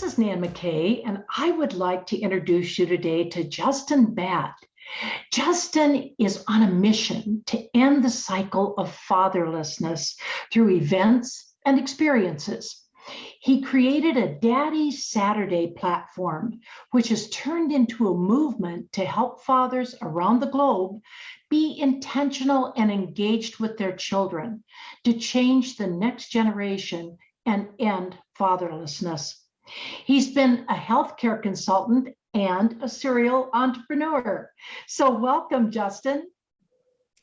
This is Nan McKay, and I would like to introduce you today to Justin Batt. Justin is on a mission to end the cycle of fatherlessness through events and experiences. He created a Daddy Saturday platform, which has turned into a movement to help fathers around the globe be intentional and engaged with their children to change the next generation and end fatherlessness. He's been a healthcare consultant and a serial entrepreneur. So welcome, Justin.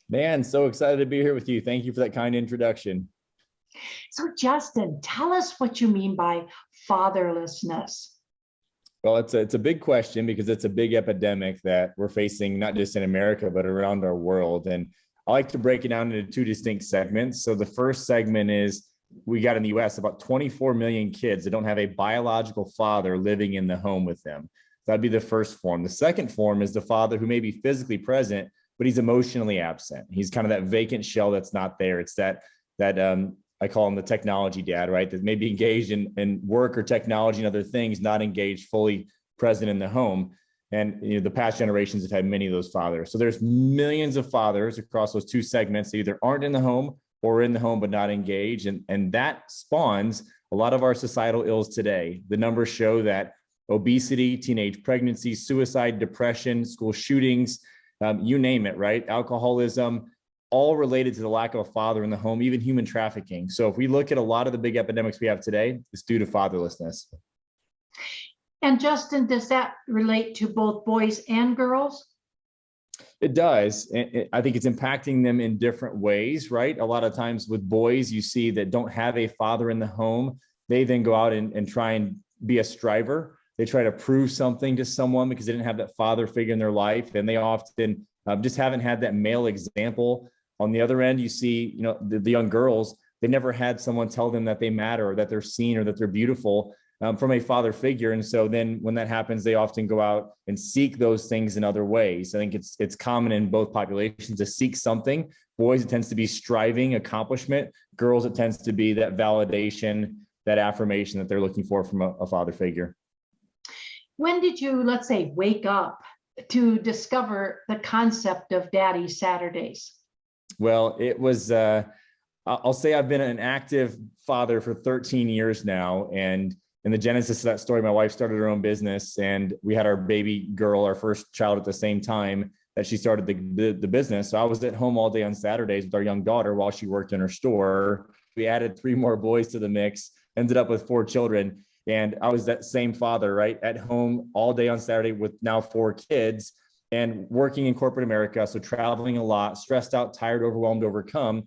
Man, so excited to be here with you. Thank you for that kind introduction. So Justin, tell us what you mean by fatherlessness. Well, it's a big question because it's a big epidemic that we're facing, not just in America, but around our world. And I like to break it down into two distinct segments. So the first segment is we got in the US about 24 million kids that don't have a biological father living in the home with them. That'd be the first form. The second form is the father who may be physically present, but he's emotionally absent. He's kind of that vacant shell that's not there. It's that I call him the technology dad, right? That may be engaged in work or technology and other things, not engaged, fully present in the home. And the past generations have had many of those fathers. So there's millions of fathers across those two segments that either aren't in the home or in the home but not engaged. And that spawns a lot of our societal ills today. The numbers show that obesity, teenage pregnancy, suicide, depression, school shootings, you name it, right? Alcoholism, all related to the lack of a father in the home, even human trafficking. So if we look at a lot of the big epidemics we have today, it's due to fatherlessness. And Justin, does that relate to both boys and girls? It does. I think it's impacting them in different ways, right? A lot of times with boys, you see that don't have a father in the home. They then go out and try and be a striver. They try to prove something to someone because they didn't have that father figure in their life. And they often just haven't had that male example. On the other end, you see, the young girls, they never had someone tell them that they matter or that they're seen or that they're beautiful from a father figure. And so then when that happens, they often go out and seek those things in other ways. I think it's common in both populations to seek something. Boys, it tends to be striving, accomplishment. Girls, it tends to be that validation, that affirmation that they're looking for from a father figure. When did you, let's say, wake up to discover the concept of Daddy Saturdays? Well, it was, I'll say I've been an active father for 13 years now. And in the genesis of that story, my wife started her own business and we had our baby girl, our first child at the same time that she started the business. So I was at home all day on Saturdays with our young daughter while she worked in her store. We added 3 more boys to the mix, ended up with 4 children. And I was that same father, right? At home all day on Saturday with now 4 kids and working in corporate America. So traveling a lot, stressed out, tired, overwhelmed, overcome.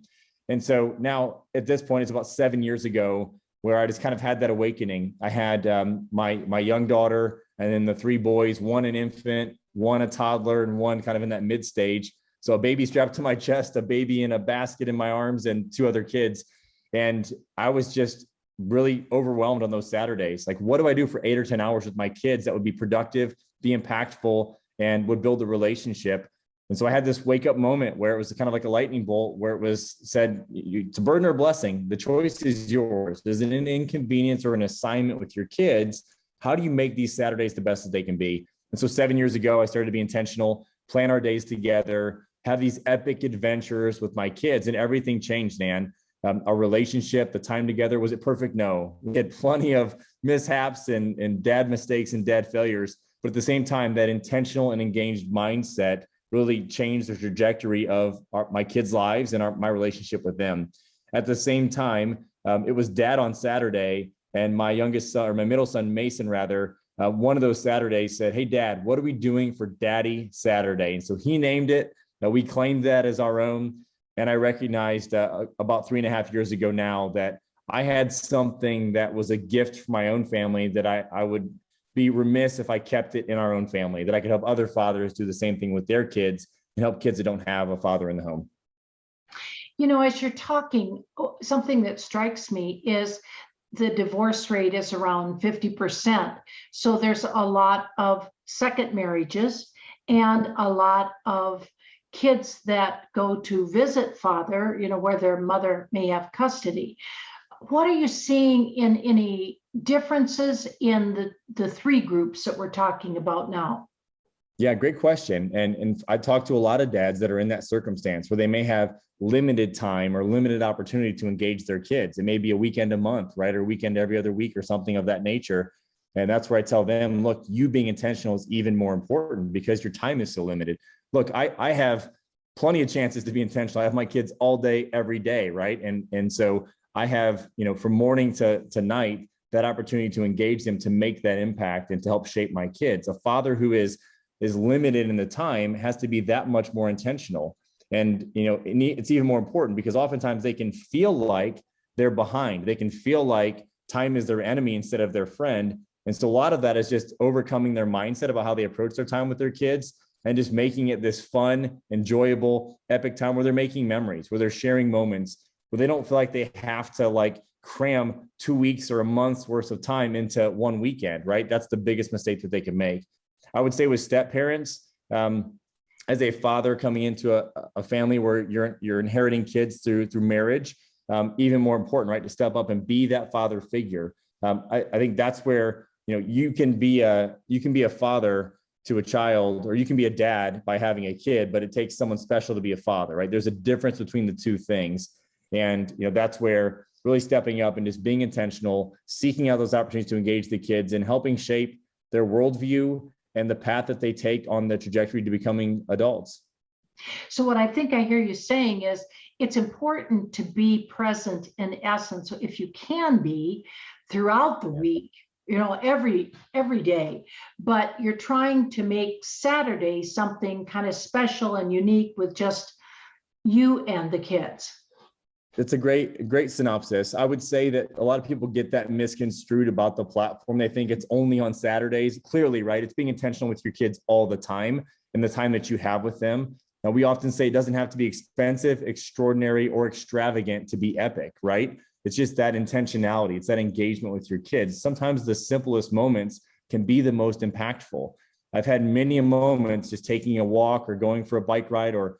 And so now at this point, it's about 7 years ago where I just kind of had that awakening. I had my young daughter and then the 3 boys, one an infant, one a toddler, and one kind of in that mid stage. So a baby strapped to my chest, a baby in a basket in my arms, and 2 other kids. And I was just really overwhelmed on those Saturdays. Like, what do I do for 8 or 10 hours with my kids that would be productive, be impactful, and would build a relationship? And so I had this wake up moment where it was kind of like a lightning bolt where it was said, it's a burden or a blessing. The choice is yours. Is it an inconvenience or an assignment with your kids? How do you make these Saturdays the best that they can be? And so 7 years ago, I started to be intentional, plan our days together, have these epic adventures with my kids, and everything changed, Nan. Our relationship, the time together, was it perfect? No. We had plenty of mishaps and dad mistakes and dad failures. But at the same time, that intentional and engaged mindset really changed the trajectory of my kids' lives and my relationship with them. At the same time, it was Dad on Saturday, and my youngest son, or my middle son, Mason, rather, one of those Saturdays said, "Hey, Dad, what are we doing for Daddy Saturday?" And so he named it. We claimed that as our own. And I recognized about 3.5 years ago now that I had something that was a gift for my own family that I would be remiss if I kept it in our own family, that I could help other fathers do the same thing with their kids and help kids that don't have a father in the home. As you're talking, something that strikes me is the divorce rate is around 50%. So there's a lot of second marriages and a lot of kids that go to visit father, where their mother may have custody. what are you seeing in any differences in the three groups that we're talking about now? Yeah, great question. And I talk to a lot of dads that are in that circumstance where they may have limited time or limited opportunity to engage their kids. It may be a weekend a month, right? Or a weekend every other week or something of that nature. And that's where I tell them, look, you being intentional is even more important because your time is so limited. Look, I have plenty of chances to be intentional. I have my kids all day, every day, right? And so I have, from morning to night, that opportunity to engage them, to make that impact and to help shape my kids. A father who is limited in the time has to be that much more intentional. And, it's even more important because oftentimes they can feel like they're behind. They can feel like time is their enemy instead of their friend. And so a lot of that is just overcoming their mindset about how they approach their time with their kids and just making it this fun, enjoyable, epic time where they're making memories, where they're sharing moments, where they don't feel like they have to cram 2 weeks or a month's worth of time into one weekend, right? That's the biggest mistake that they can make. I would say with step parents, as a father coming into a family where you're inheriting kids through marriage, even more important, right? To step up and be that father figure. I think that's where, you can be a father to a child, or you can be a dad by having a kid, but it takes someone special to be a father, right? There's a difference between the two things. And, that's where really stepping up and just being intentional, seeking out those opportunities to engage the kids and helping shape their worldview and the path that they take on the trajectory to becoming adults. So what I think I hear you saying is it's important to be present in essence. So if you can be throughout the week, every day, but you're trying to make Saturday something kind of special and unique with just you and the kids. It's a great synopsis. I would say that a lot of people get that misconstrued about the platform. They think it's only on Saturdays. Clearly, right? It's being intentional with your kids all the time and the time that you have with them. Now, we often say it doesn't have to be expensive, extraordinary, or extravagant to be epic, right? It's just that intentionality. It's that engagement with your kids. Sometimes the simplest moments can be the most impactful. I've had many moments just taking a walk or going for a bike ride or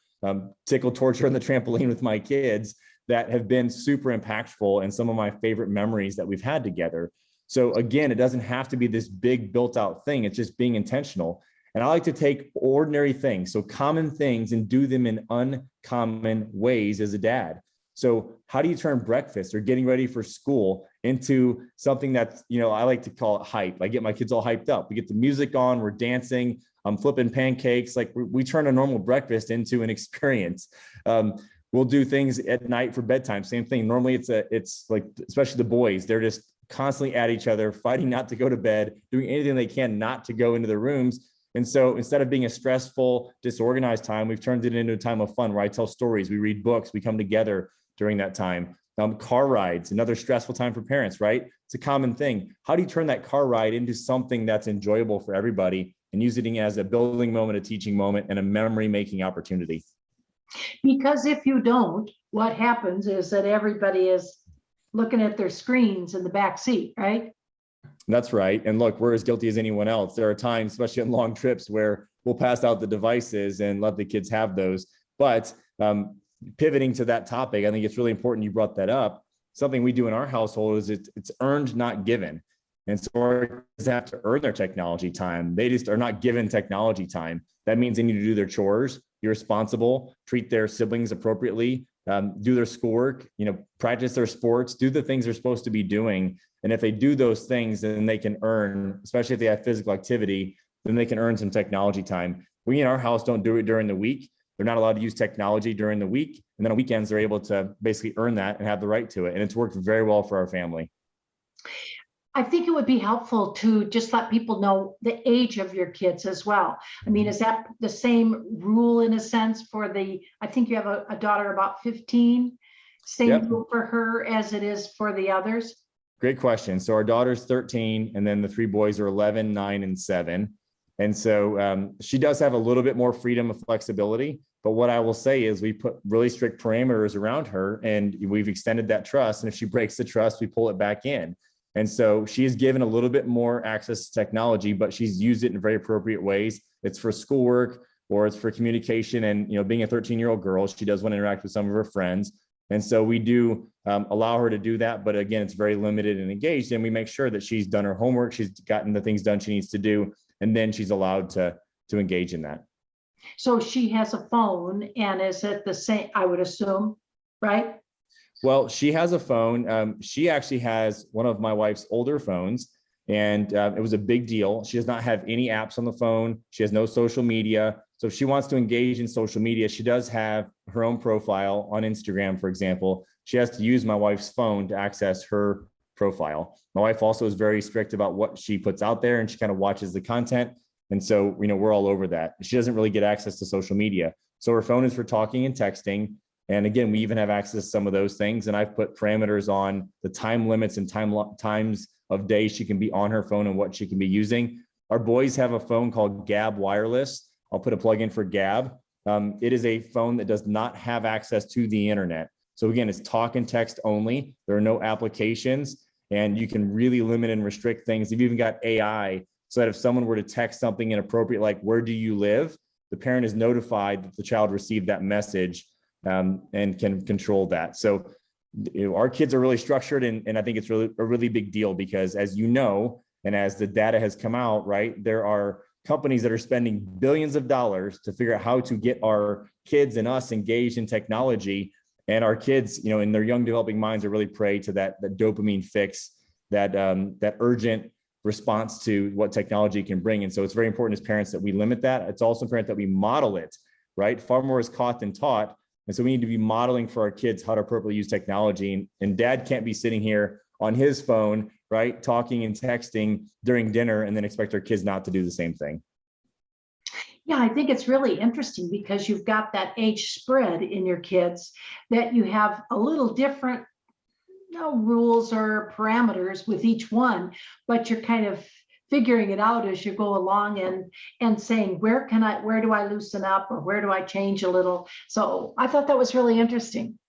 tickle torture on the trampoline with my kids that have been super impactful and some of my favorite memories that we've had together. So again, it doesn't have to be this big built out thing. It's just being intentional. And I like to take ordinary things, so common things, and do them in uncommon ways as a dad. So how do you turn breakfast or getting ready for school into something that's, I like to call it hype. I get my kids all hyped up. We get the music on, we're dancing, I'm flipping pancakes. Like we turn a normal breakfast into an experience. We'll do things at night for bedtime. Same thing. Normally it's like, especially the boys, they're just constantly at each other, fighting not to go to bed, doing anything they can not to go into their rooms. And so instead of being a stressful, disorganized time, we've turned it into a time of fun where I tell stories, we read books, we come together during that time. Car rides, another stressful time for parents, right? It's a common thing. How do you turn that car ride into something that's enjoyable for everybody and use it as a building moment, a teaching moment, and a memory-making opportunity? Because if you don't, what happens is that everybody is looking at their screens in the back seat, right? That's right. And look, we're as guilty as anyone else. There are times, especially on long trips, where we'll pass out the devices and let the kids have those. But pivoting to that topic, I think it's really important you brought that up. Something we do in our household is it's earned, not given. And so our kids have to earn their technology time. They just are not given technology time. That means they need to do their chores, be responsible, treat their siblings appropriately, do their schoolwork, practice their sports, do the things they're supposed to be doing. And if they do those things, then they can earn, especially if they have physical activity, then they can earn some technology time. We in our house don't do it during the week. They're not allowed to use technology during the week. And then on weekends, they're able to basically earn that and have the right to it. And it's worked very well for our family. I think it would be helpful to just let people know the age of your kids as well. I mean, is that the same rule in a sense I think you have a daughter about 15, same rule for her as it is for the others? Great question. So our daughter's 13, and then the three boys are 11, 9, and 7. And so she does have a little bit more freedom of flexibility. But what I will say is we put really strict parameters around her, and we've extended that trust. And if she breaks the trust, we pull it back in. And so she is given a little bit more access to technology, but she's used it in very appropriate ways. It's for schoolwork or it's for communication. And, being a 13-year-old girl, she does want to interact with some of her friends. And so we do allow her to do that. But again, it's very limited and engaged. And we make sure that she's done her homework. She's gotten the things done she needs to do. And then she's allowed to engage in that. So she has a phone, and is it the same, I would assume, right? Well, she has a phone. She actually has one of my wife's older phones, and it was a big deal. She does not have any apps on the phone. She has no social media. So if she wants to engage in social media, she does have her own profile on Instagram, for example. She has to use my wife's phone to access her profile. My wife also is very strict about what she puts out there, and she kind of watches the content. And so, we're all over that. She doesn't really get access to social media. So her phone is for talking and texting. And again, we even have access to some of those things. And I've put parameters on the time limits and times of day she can be on her phone and what she can be using. Our boys have a phone called Gab Wireless. I'll put a plug in for Gab. It is a phone that does not have access to the internet. So again, it's talk and text only. There are no applications, and you can really limit and restrict things. You've even got AI, so that if someone were to text something inappropriate, like "where do you live?" the parent is notified that the child received that message, and can control that. So our kids are really structured, and I think it's really a really big deal because, as you know, and as the data has come out, right, there are companies that are spending billions of dollars to figure out how to get our kids and us engaged in technology. And our kids, in their young developing minds, are really prey to that dopamine fix, that urgent response to what technology can bring. And so it's very important as parents that we limit that. It's also important that we model it, right? Far more is caught than taught. And so we need to be modeling for our kids how to appropriately use technology. And dad can't be sitting here on his phone, right, talking and texting during dinner and then expect our kids not to do the same thing. Yeah, I think it's really interesting because you've got that age spread in your kids, that you have a little different rules or parameters with each one, but you're kind of figuring it out as you go along and saying, where do I loosen up, or where do I change a little? So I thought that was really interesting.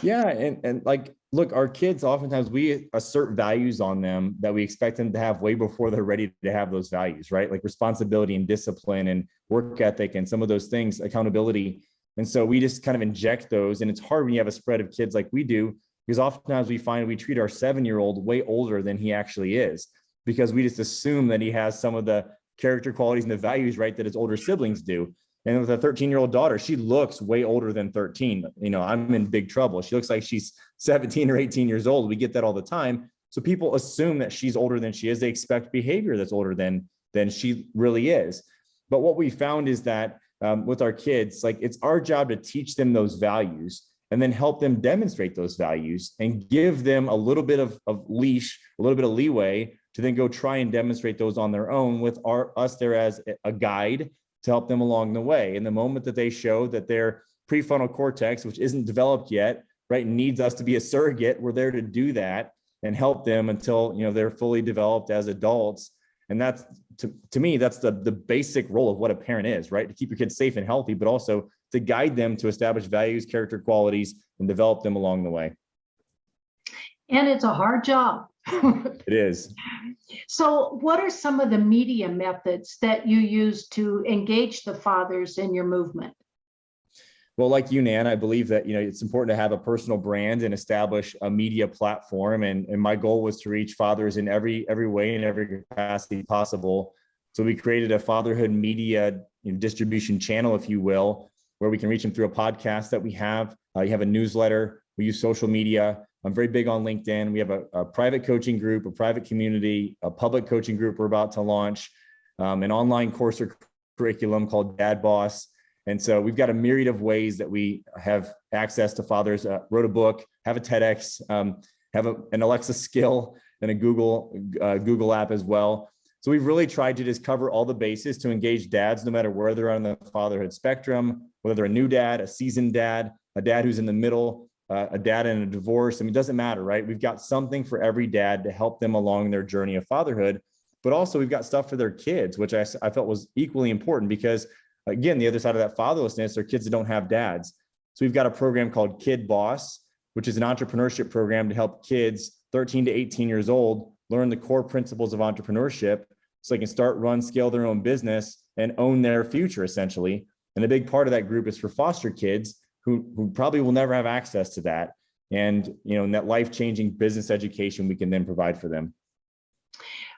Yeah. And like, look, our kids, oftentimes we assert values on them that we expect them to have way before they're ready to have those values, right? Like responsibility and discipline and work ethic and some of those things, accountability. And so we just kind of inject those. And it's hard when you have a spread of kids like we do, because oftentimes we find we treat our 7-year-old way older than he actually is, because we just assume that he has some of the character qualities and the values, right, that his older siblings do. And with a 13-year-old daughter, she looks way older than 13. I'm in big trouble. She looks like she's 17 or 18 years old. We get that all the time. So people assume that she's older than she is. They expect behavior that's older than she really is. But what we found is that with our kids, like, it's our job to teach them those values and then help them demonstrate those values and give them a little bit of leash, a little bit of leeway to then go try and demonstrate those on their own with us there as a guide to help them along the way. And the moment that they show that their prefrontal cortex, which isn't developed yet, right, needs us to be a surrogate, we're there to do that and help them until they're fully developed as adults. And that's, to me, that's the basic role of what a parent is, right? To keep your kids safe and healthy, but also to guide them to establish values, character qualities, and develop them along the way. And it's a hard job. It is. So what are some of the media methods that you use to engage the fathers in your movement? Well, like you, Nan, I believe that it's important to have a personal brand and establish a media platform. And my goal was to reach fathers in every way and every capacity possible. So we created a fatherhood media distribution channel, if you will, where we can reach them through a podcast that we have. You have a newsletter. We use social media. I'm very big on LinkedIn. We have a private coaching group, a private community, a public coaching group we're about to launch, an online course or curriculum called Dad Boss. And so we've got a myriad of ways that we have access to fathers. Wrote a book, have a TEDx, have an Alexa skill, and a Google app as well. So we've really tried to just cover all the bases to engage dads, no matter where they're on the fatherhood spectrum, whether they're a new dad, a seasoned dad, a dad who's in the middle, a dad in a divorce. I mean, it doesn't matter, right? We've got something for every dad to help them along their journey of fatherhood. But also we've got stuff for their kids, which I felt was equally important, because again, the other side of that fatherlessness are kids that don't have dads. So we've got a program called Kid Boss, which is an entrepreneurship program to help kids 13 to 18 years old learn the core principles of entrepreneurship so they can start, run, scale their own business and own their future, essentially. And a big part of that group is for foster kids who probably will never have access to that. and and that life-changing business education we can then provide for them.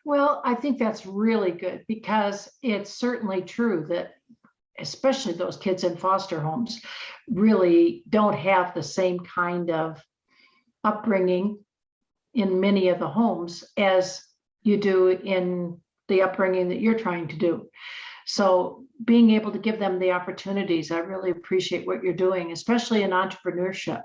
Well, I think that's really good, because it's certainly true that especially those kids in foster homes really don't have the same kind of upbringing in many of the homes as you do in the upbringing that you're trying to do. So being able to give them the opportunities, I really appreciate what you're doing, especially in entrepreneurship.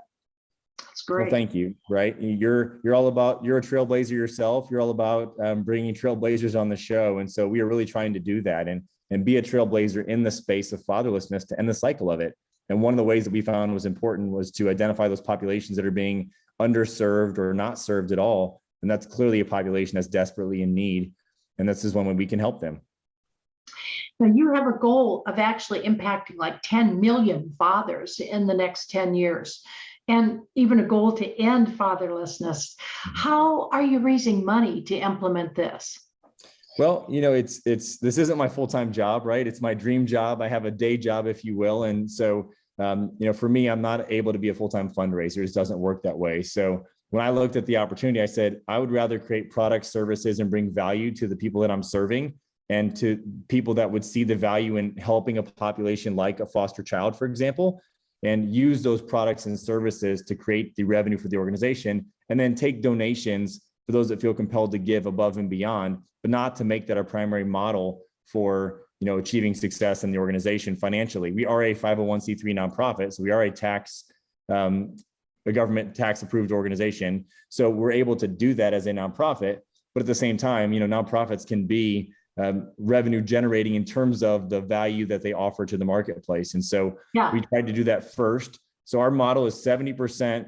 That's great. Well, thank you. Right. You're a trailblazer yourself. You're all about bringing trailblazers on the show. And so we are really trying to do that and be a trailblazer in the space of fatherlessness to end the cycle of it. And one of the ways that we found was important was to identify those populations that are being underserved or not served at all. And that's clearly a population that's desperately in need. And this is one way we can help them. Now, you have a goal of actually impacting like 10 million fathers in the next 10 years, and even a goal to end fatherlessness. How are you raising money to implement this? Well, this isn't my full-time job, right? It's my dream job. I have a day job, if you will. And so, for me, I'm not able to be a full-time fundraiser. It doesn't work that way. So when I looked at the opportunity, I said, I would rather create products, services, and bring value to the people that I'm serving, and to people that would see the value in helping a population like a foster child, for example, and use those products and services to create the revenue for the organization, and then take donations for those that feel compelled to give above and beyond, but not to make that our primary model for achieving success in the organization financially. We are a 501c3 nonprofit, so we are a government tax approved organization. So we're able to do that as a nonprofit, but at the same time, nonprofits can be revenue generating in terms of the value that they offer to the marketplace. And so we tried to do that first. So our model is 70%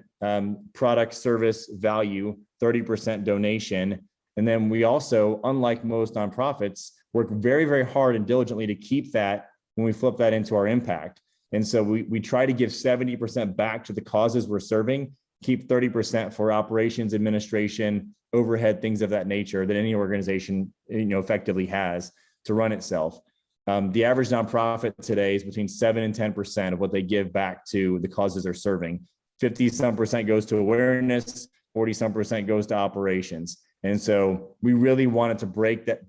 product, service, value, 30% donation. And then we also, unlike most nonprofits, work very, very hard and diligently to keep that when we flip that into our impact. And so we try to give 70% back to the causes we're serving, keep 30% for operations, administration, overhead, things of that nature that any organization effectively has to run itself. The average nonprofit today is between 7 and 10% of what they give back to the causes they're serving. 50-some% goes to awareness, 40-some% goes to operations. And so we really wanted to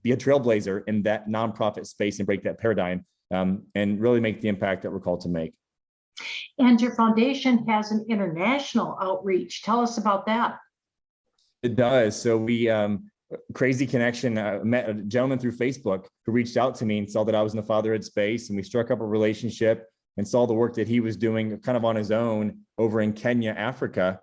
be a trailblazer in that nonprofit space and break that paradigm, and really make the impact that we're called to make. And your foundation has an international outreach. Tell us about that. It does. So we, crazy connection, met a gentleman through Facebook who reached out to me and saw that I was in the fatherhood space, and we struck up a relationship and saw the work that he was doing kind of on his own over in Kenya, Africa,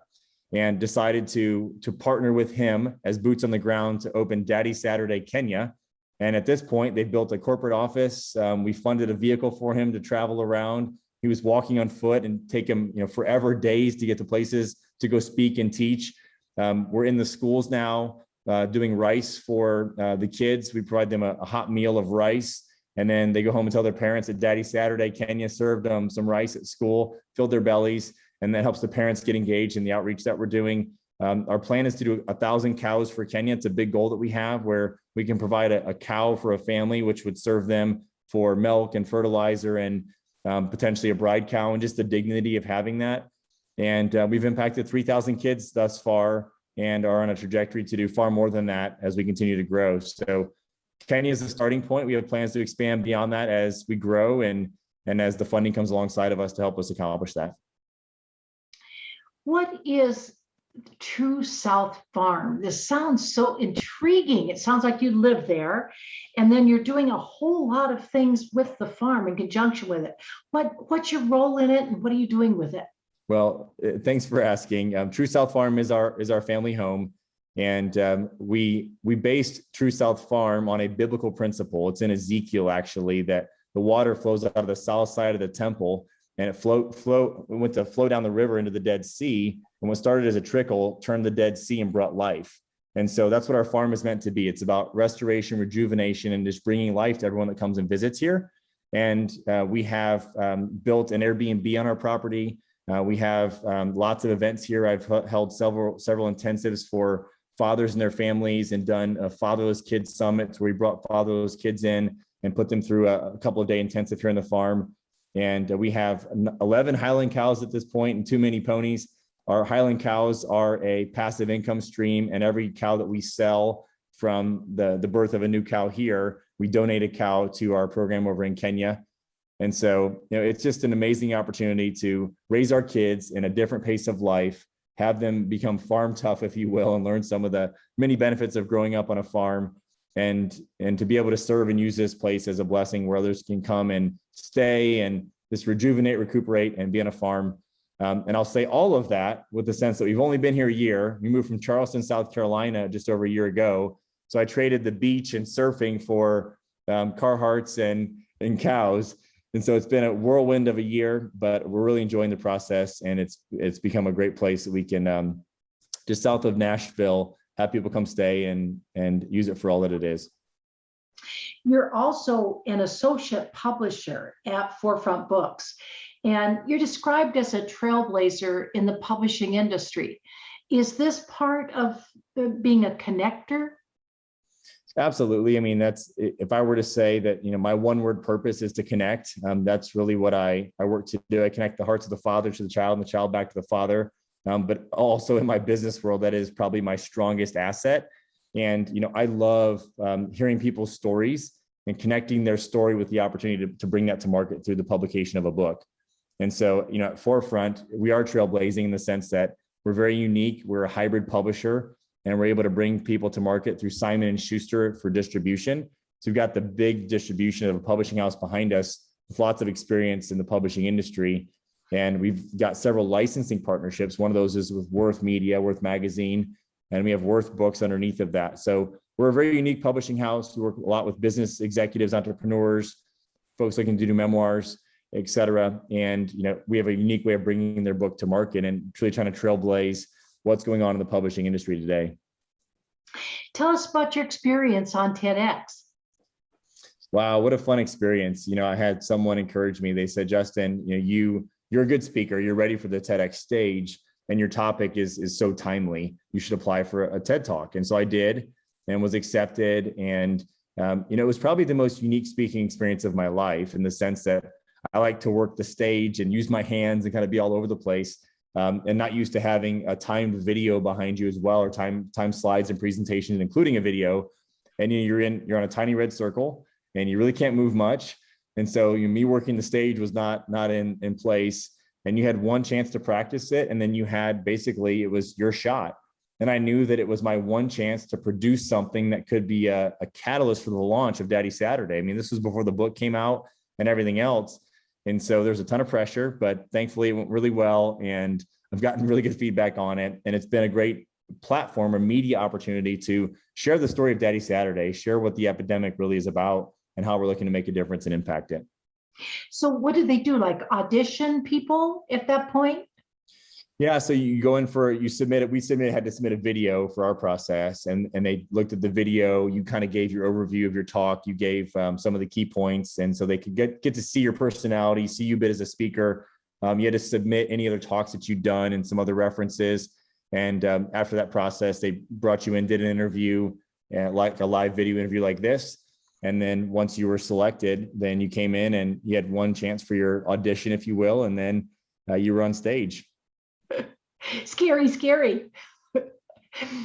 and decided to partner with him as boots on the ground to open Daddy Saturday Kenya. And at this point, they've built a corporate office. We funded a vehicle for him to travel around. He was walking on foot and take him, forever days to get to places to go speak and teach. We're in the schools now doing rice for the kids. We provide them a hot meal of rice, and then they go home and tell their parents that Daddy Saturday Kenya served them some rice at school, filled their bellies, and that helps the parents get engaged in the outreach that we're doing. Our plan is to do 1,000 cows for Kenya. It's a big goal that we have, where we can provide a cow for a family, which would serve them for milk and fertilizer and potentially a bride cow, and just the dignity of having that. And we've impacted 3,000 kids thus far and are on a trajectory to do far more than that as we continue to grow. So Kenya is the starting point. We have plans to expand beyond that as we grow and as the funding comes alongside of us to help us accomplish that. What is True South Farm? This sounds so intriguing. It sounds like you live there, and then you're doing a whole lot of things with the farm in conjunction with it. What's your role in it, and what are you doing with it? Well, thanks for asking. True South Farm is our family home, and we based True South Farm on a biblical principle. It's in Ezekiel, actually, that the water flows out of the south side of the temple, and it went to flow down the river into the Dead Sea. And what started as a trickle turned the Dead Sea and brought life. And so that's what our farm is meant to be. It's about restoration, rejuvenation, and just bringing life to everyone that comes and visits here. And we have built an Airbnb on our property. We have lots of events here. I've held several intensives for fathers and their families, and done a fatherless kids summit where we brought fatherless kids in and put them through a couple of day intensive here on the farm. And we have 11 Highland cows at this point and too many ponies. Our Highland cows are a passive income stream, and every cow that we sell from the birth of a new cow here, we donate a cow to our program over in Kenya. And so, it's just an amazing opportunity to raise our kids in a different pace of life, have them become farm tough, if you will, and learn some of the many benefits of growing up on a farm, and to be able to serve and use this place as a blessing where others can come and stay and just rejuvenate, recuperate, and be on a farm. And I'll say all of that with the sense that we've only been here a year. We moved from Charleston, South Carolina, just over a year ago. So I traded the beach and surfing for Carhartts and cows. And so it's been a whirlwind of a year, but we're really enjoying the process, and it's become a great place that we can just south of Nashville have people come stay and use it for all that it is. You're also an associate publisher at Forefront Books, and you're described as a trailblazer in the publishing industry. Is this part of being a connector? Absolutely. I mean, that's, if I were to say that, my one word purpose is to connect, that's really what I work to do. I connect the hearts of the father to the child and the child back to the father. But also in my business world, that is probably my strongest asset. And, I love hearing people's stories and connecting their story with the opportunity to bring that to market through the publication of a book. And so, at Forefront, we are trailblazing in the sense that we're very unique. We're a hybrid publisher, and we're able to bring people to market through Simon & Schuster for distribution. So we've got the big distribution of a publishing house behind us with lots of experience in the publishing industry. And we've got several licensing partnerships. One of those is with Worth Media, Worth Magazine, and we have Worth Books underneath of that. So we're a very unique publishing house. We work a lot with business executives, entrepreneurs, folks looking to do memoirs, et cetera. And, we have a unique way of bringing their book to market and truly trying to trailblaze what's going on in the publishing industry today. Tell us about your experience on TEDx. Wow, what a fun experience. I had someone encourage me. They said, Justin, you're a good speaker. You're ready for the TEDx stage, and your topic is so timely. You should apply for a TED Talk. And so I did, and was accepted. And, it was probably the most unique speaking experience of my life, in the sense that I like to work the stage and use my hands and kind of be all over the place. And not used to having a timed video behind you as well, or time slides and presentations, including a video. And you're on a tiny red circle, and you really can't move much. And so me working the stage was not in place. And you had one chance to practice it, and then you had, basically, it was your shot. And I knew that it was my one chance to produce something that could be a catalyst for the launch of Daddy Saturday. I mean, this was before the book came out and everything else. And so there's a ton of pressure, but thankfully it went really well, and I've gotten really good feedback on it. And it's been a great platform or media opportunity to share the story of Daddy Saturday, share what the epidemic really is about, and how we're looking to make a difference and impact it. So what did they do? Like audition people at that point? Yeah, so you go in we had to submit a video for our process, and they looked at the video. You kind of gave your overview of your talk. You gave some of the key points, and so they could get to see your personality, see you a bit as a speaker. You had to submit any other talks that you'd done and some other references. And after that process, they brought you in, did an interview, like a live video interview like this. And then once you were selected, then you came in and you had one chance for your audition, if you will, and then you were on stage. Scary.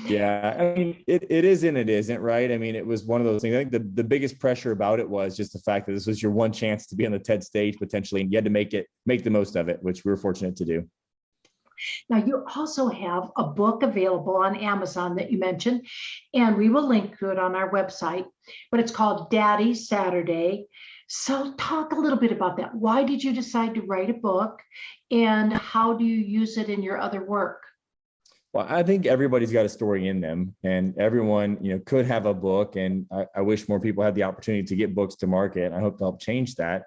Yeah, I mean, it is and it isn't, right? I mean, it was one of those things. I think the biggest pressure about it was just the fact that this was your one chance to be on the TED stage potentially, and you had to make the most of it, which we were fortunate to do. Now, you also have a book available on Amazon that you mentioned, and we will link to it on our website, but it's called Daddy Saturday. So talk a little bit about that. Why did you decide to write a book, and how do you use it in your other work? Well, I think everybody's got a story in them, and everyone, could have a book. And I wish more people had the opportunity to get books to market. I hope to help change that.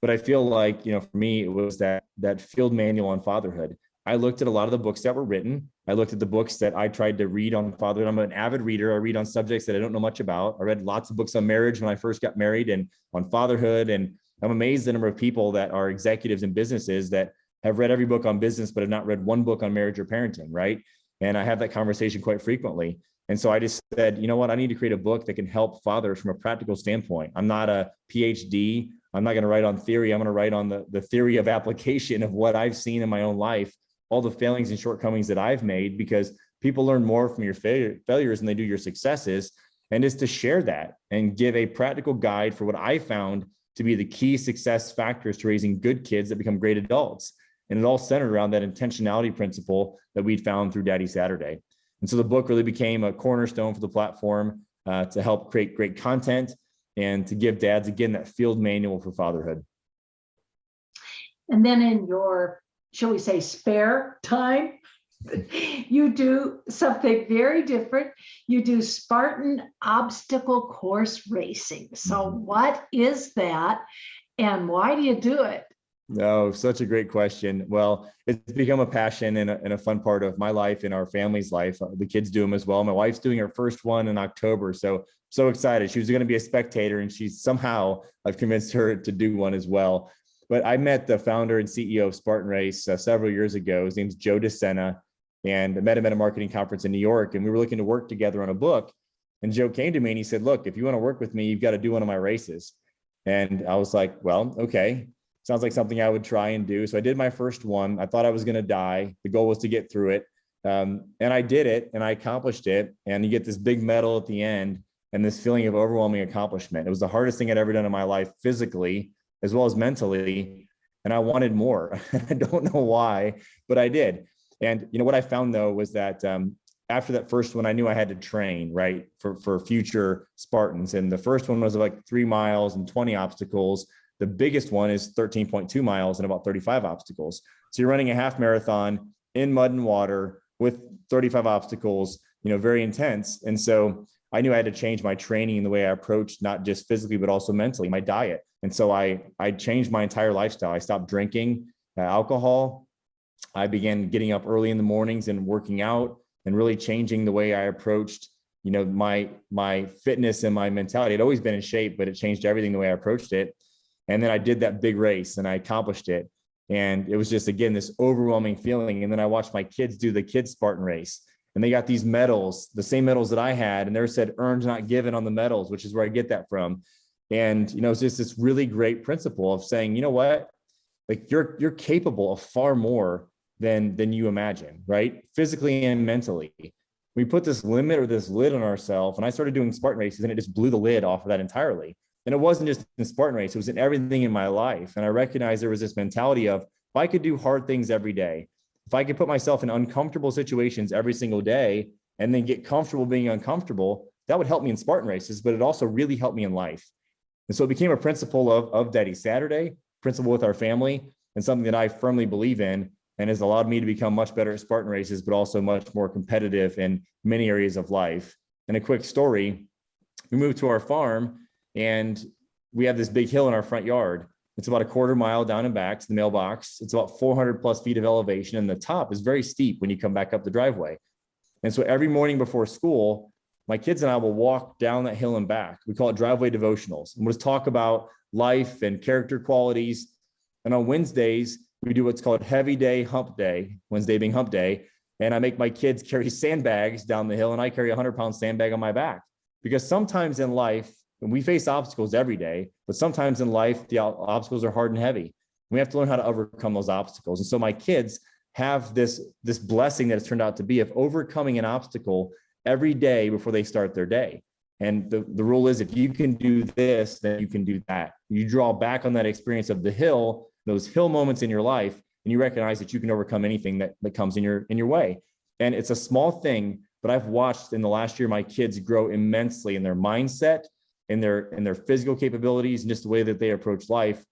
But I feel like, for me, it was that field manual on fatherhood. I looked at a lot of the books that were written. I looked at the books that I tried to read on fatherhood. I'm an avid reader. I read on subjects that I don't know much about. I read lots of books on marriage when I first got married, and on fatherhood. And I'm amazed the number of people that are executives in businesses that have read every book on business, but have not read one book on marriage or parenting, right? And I have that conversation quite frequently. And so I just said, you know what, I need to create a book that can help fathers from a practical standpoint. I'm not a PhD. I'm not going to write on theory. I'm going to write on the theory of application of what I've seen in my own life all the failings and shortcomings that I've made, because people learn more from your failures than they do your successes. And is to share that and give a practical guide for what I found to be the key success factors to raising good kids that become great adults. And it all centered around that intentionality principle that we'd found through Daddy Saturday. And so the book really became a cornerstone for the platform to help create great content and to give dads, again, that field manual for fatherhood. And then in your, shall we say, spare time, you do something very different. You do Spartan obstacle course racing. So what is that and why do you do it? No, such a great question. Well, it's become a passion and a fun part of my life and our family's life. The kids do them as well. My wife's doing her first one in October. So excited. She was going to be a spectator, and I've convinced her to do one as well. But I met the founder and CEO of Spartan Race several years ago. His name's Joe DeSena, and I met him at a marketing conference in New York, and we were looking to work together on a book. And Joe came to me and he said, "Look, if you want to work with me, you've got to do one of my races." And I was like, "Well, okay. Sounds like something I would try and do." So I did my first one. I thought I was going to die. The goal was to get through it. And I did it and I accomplished it. And you get this big medal at the end and this feeling of overwhelming accomplishment. It was the hardest thing I'd ever done in my life, physically as well as mentally. And I wanted more. I don't know why, but I did. And what I found though was that after that first one, I knew I had to train, right, for future Spartans. And the first one was like 3 miles and 20 obstacles. The biggest one is 13.2 miles and about 35 obstacles. So you're running a half marathon in mud and water with 35 obstacles, very intense. And so I knew I had to change my training and the way I approached, not just physically, but also mentally, my diet. And so I changed my entire lifestyle. I stopped drinking alcohol. I began getting up early in the mornings and working out and really changing the way I approached, my fitness and my mentality. I'd always been in shape, but it changed everything the way I approached it. And then I did that big race and I accomplished it. And it was just, again, this overwhelming feeling. And then I watched my kids do the kids Spartan race, and they got these medals, the same medals that I had. And they said, "Earned, not given" on the medals, which is where I get that from. And, it's just this really great principle of saying, you know what, like you're capable of far more than you imagine, right? Physically and mentally. We put this limit or this lid on ourselves. And I started doing Spartan races and it just blew the lid off of that entirely. And it wasn't just in Spartan race, it was in everything in my life. And I recognized there was this mentality of, if I could do hard things every day, if I could put myself in uncomfortable situations every single day and then get comfortable being uncomfortable, that would help me in Spartan races, but it also really helped me in life. And so it became a principle of Daddy Saturday, principle with our family, and something that I firmly believe in, and has allowed me to become much better at Spartan races, but also much more competitive in many areas of life. And a quick story, we moved to our farm and we have this big hill in our front yard. It's about a quarter mile down and back to the mailbox. It's about 400 plus feet of elevation, and the top is very steep when you come back up the driveway. And so every morning before school, my kids and I will walk down that hill and back. We call it driveway devotionals. And we'll just talk about life and character qualities. And on Wednesdays, we do what's called heavy day, hump day, Wednesday being hump day. And I make my kids carry sandbags down the hill, and I carry a 100-pound sandbag on my back. Because sometimes in life, and we face obstacles every day, but sometimes in life, the obstacles are hard and heavy. We have to learn how to overcome those obstacles. And so my kids have this blessing that it's turned out to be of overcoming an obstacle every day before they start their day. And the rule is, if you can do this, then you can do that. You draw back on that experience of the hill, those hill moments in your life, and you recognize that you can overcome anything that comes in your way. And it's a small thing, but I've watched in the last year my kids grow immensely in their mindset, in their physical capabilities, and just the way that they approach life,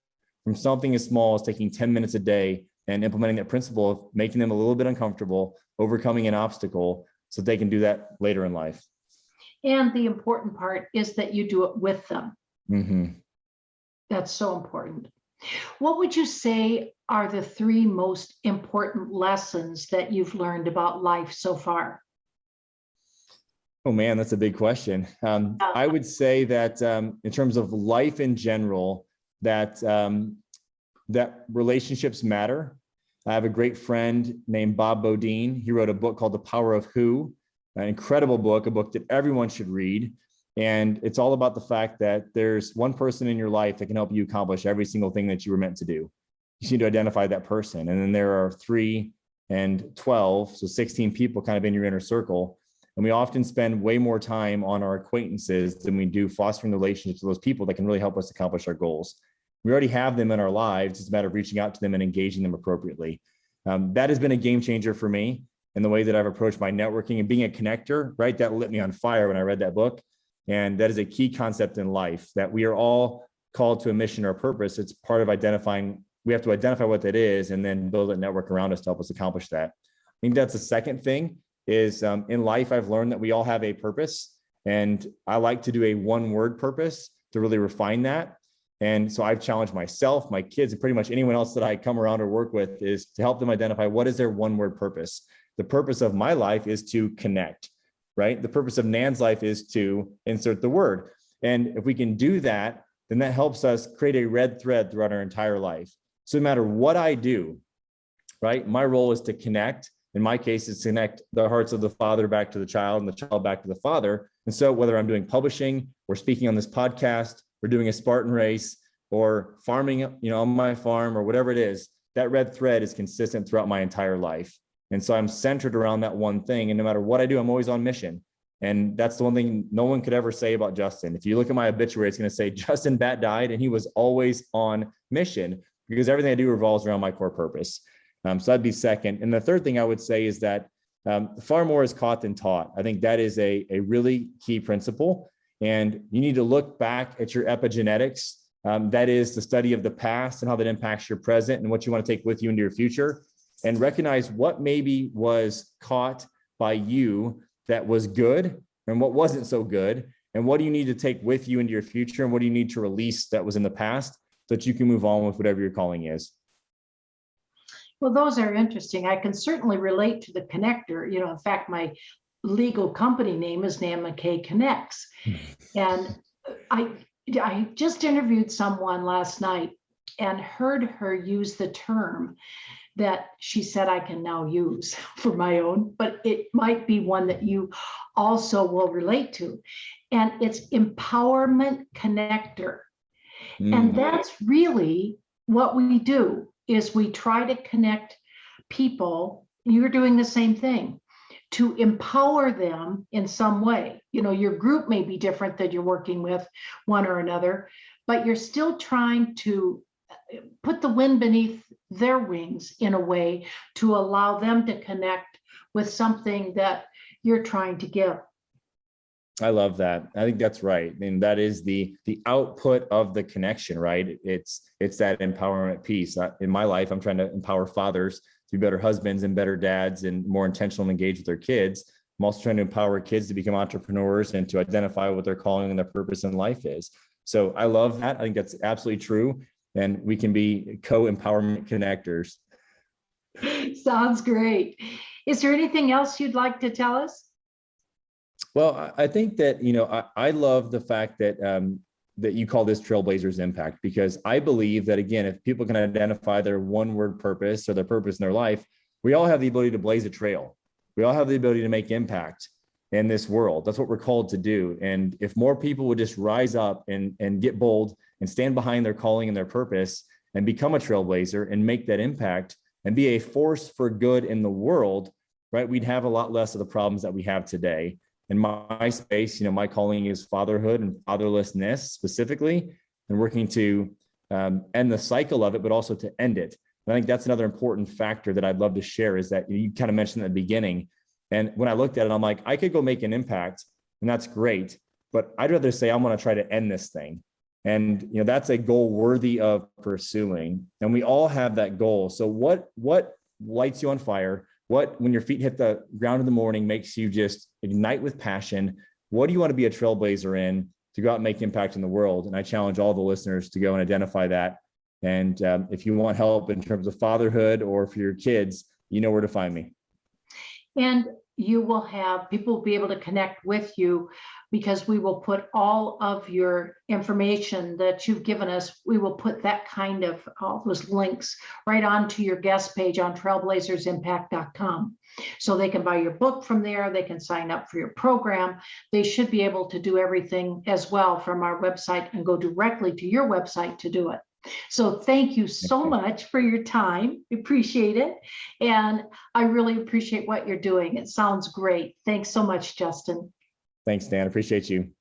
from something as small as taking 10 minutes a day and implementing that principle of making them a little bit uncomfortable, overcoming an obstacle, so they can do that later in life. And the important part is that you do it with them. Mm-hmm. That's so important. What would you say are the 3 most important lessons that you've learned about life so far? Oh man, that's a big question. I would say that in terms of life in general, that relationships matter. I have a great friend named Bob Bodine. He wrote a book called The Power of Who, an incredible book, a book that everyone should read. And it's all about the fact that there's one person in your life that can help you accomplish every single thing that you were meant to do. You just need to identify that person. And then there are 3 and 12, so 16 people kind of in your inner circle. And we often spend way more time on our acquaintances than we do fostering relationships with those people that can really help us accomplish our goals. We already have them in our lives. It's a matter of reaching out to them and engaging them appropriately. That has been a game changer for me in the way that I've approached my networking and being a connector, right? That lit me on fire when I read that book. And that is a key concept in life, that we are all called to a mission or a purpose. It's part of identifying, we have to identify what that is and then build a network around us to help us accomplish that. I think that's the second thing is in life, I've learned that we all have a purpose, and I like to do a one-word purpose to really refine that. And so I've challenged myself, my kids, and pretty much anyone else that I come around or work with is to help them identify what is their one-word purpose. The purpose of my life is to connect, right? The purpose of Nan's life is to insert the word. And if we can do that, then that helps us create a red thread throughout our entire life. So no matter what I do, right? My role is to connect. In my case, it's to connect the hearts of the father back to the child and the child back to the father. And so whether I'm doing publishing or speaking on this podcast, or doing a Spartan race or farming, on my farm or whatever it is, that red thread is consistent throughout my entire life. And so I'm centered around that one thing. And no matter what I do, I'm always on mission. And that's the one thing no one could ever say about Justin. If you look at my obituary, it's going to say Justin Batt died and he was always on mission, because everything I do revolves around my core purpose. So that'd be second. And the third thing I would say is that far more is caught than taught. I think that is a really key principle. And you need to look back at your epigenetics. That is the study of the past and how that impacts your present and what you want to take with you into your future, and recognize what maybe was caught by you that was good and what wasn't so good. And what do you need to take with you into your future? And what do you need to release that was in the past so that you can move on with whatever your calling is? Well, those are interesting. I can certainly relate to the connector. In fact, my legal company name is Nan McKay Connects. And I just interviewed someone last night and heard her use the term that she said I can now use for my own, but it might be one that you also will relate to. And it's empowerment connector. And that's really what we do, is we try to connect people. You're doing the same thing, to empower them in some way. Your group may be different that you're working with, one or another, but you're still trying to put the wind beneath their wings in a way to allow them to connect with something that you're trying to give. I love that. I think that's right. And that is the output of the connection, right? It's that empowerment piece. In my life, I'm trying to empower fathers to be better husbands and better dads and more intentional and engaged with their kids. I'm also trying to empower kids to become entrepreneurs and to identify what their calling and their purpose in life is. So I love that. I think that's absolutely true. And we can be co-empowerment connectors. Sounds great. Is there anything else you'd like to tell us? Well, I think that, I love the fact that that you call this Trailblazers Impact, because I believe that, again, if people can identify their one-word purpose or their purpose in their life, we all have the ability to blaze a trail. We all have the ability to make impact in this world. That's what we're called to do. And if more people would just rise up and get bold and stand behind their calling and their purpose and become a trailblazer and make that impact and be a force for good in the world, right, we'd have a lot less of the problems that we have today. In my space, my calling is fatherhood and fatherlessness specifically, and working to end the cycle of it, but also to end it. And I think that's another important factor that I'd love to share, is that you kind of mentioned at the beginning. And when I looked at it, I'm like, I could go make an impact, and that's great, but I'd rather say I'm going to try to end this thing. And that's a goal worthy of pursuing. And we all have that goal. So what lights you on fire? What, when your feet hit the ground in the morning, makes you just ignite with passion? What do you want to be a trailblazer in to go out and make impact in the world? And I challenge all the listeners to go and identify that. And if you want help in terms of fatherhood or for your kids, you know where to find me. And you will have people be able to connect with you, because we will put all of your information that you've given us. We will put that kind of all those links right onto your guest page on trailblazersimpact.com. So they can buy your book from there. They can sign up for your program. They should be able to do everything as well from our website and go directly to your website to do it. So thank you so much for your time. Appreciate it. And I really appreciate what you're doing. It sounds great. Thanks so much, Justin. Thanks, Dan. Appreciate you.